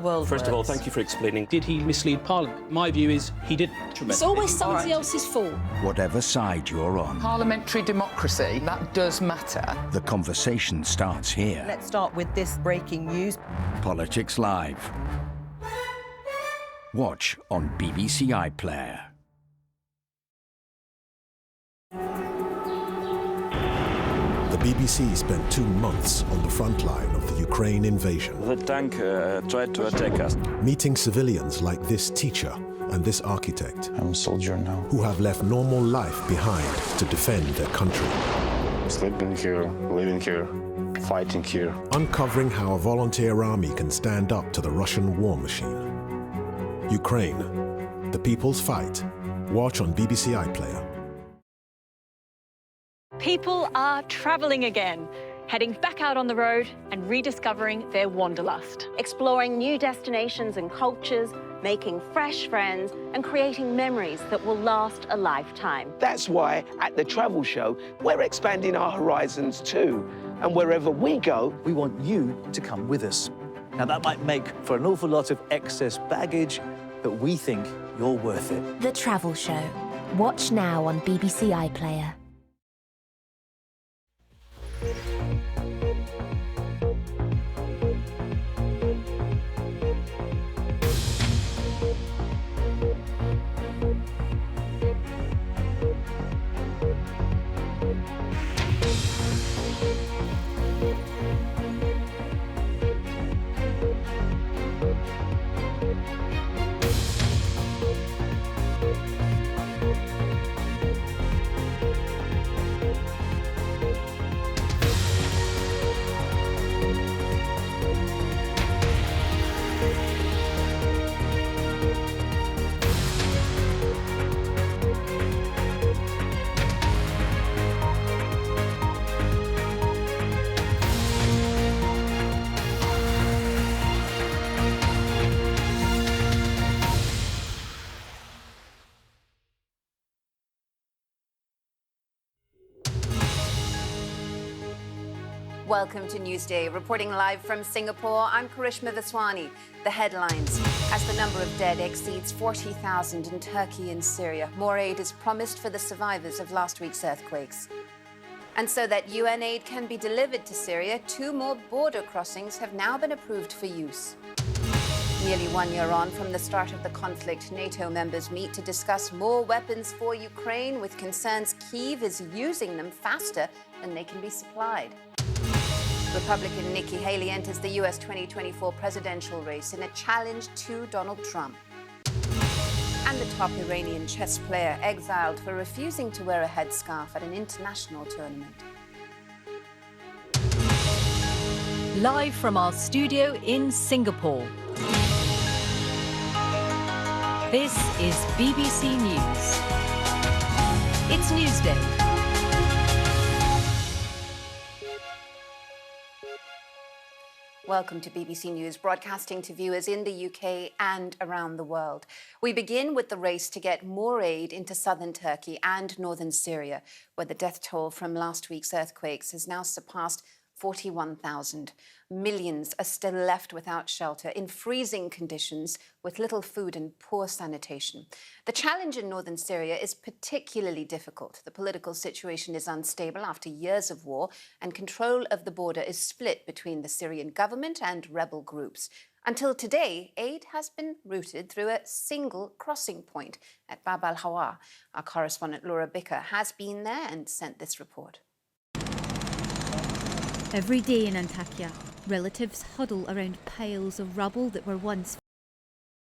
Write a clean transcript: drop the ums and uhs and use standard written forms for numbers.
World First of all, works. thank you for explaining. Did he mislead Parliament? My view is he didn't. It's always somebody else's fault. Whatever side you're on, Parliamentary democracy, that does matter. the conversation starts here. Let's start with this breaking news. Politics Live. Watch on BBC iPlayer. The BBC spent 2 months on the front line of the Ukraine invasion, The tank tried to attack us. meeting civilians like this teacher and this architect, I'm a soldier now. who have left normal life behind to defend their country. Sleeping here, living here, fighting here. Uncovering how a volunteer army can stand up to the Russian war machine. Ukraine, the people's fight. Watch on BBC iPlayer. People are travelling again, heading back out on the road and rediscovering their wanderlust. Exploring new destinations and cultures, making fresh friends and creating memories that will last a lifetime. That's why at the travel show, we're expanding our horizons too. And wherever we go, we want you to come with us. Now, that might make for an awful lot of excess baggage, but we think you're worth it. The Travel Show. Watch now on BBC iPlayer. Welcome to Newsday. Reporting live from Singapore, I'm Karishma Vaswani. The headlines. As the number of dead exceeds 40,000 in Turkey and Syria, more aid is promised for the survivors of last week's earthquakes. And so that UN aid can be delivered to Syria, 2 more border crossings have now been approved for use. Nearly 1 year on from the start of the conflict, NATO members meet to discuss more weapons for Ukraine, with concerns Kyiv is using them faster than they can be supplied. Republican Nikki Haley enters the US 2024 presidential race in a challenge to Donald Trump. And the top Iranian chess player exiled for refusing to wear a headscarf at an international tournament. Live from our studio in Singapore. This is BBC News. It's Newsday. Welcome to BBC News, broadcasting to viewers in the UK and around the world. We begin with the race to get more aid into southern Turkey and northern Syria, where the death toll from last week's earthquakes has now surpassed 41,000. Millions are still left without shelter in freezing conditions with little food and poor sanitation. The challenge in northern Syria is particularly difficult. The political situation is unstable after years of war, and control of the border is split between the Syrian government and rebel groups. Until today, aid has been routed through a single crossing point at Bab al-Hawa. Our correspondent Laura Bicker has been there and sent this report. Every day in Antakya, relatives huddle around piles of rubble that were once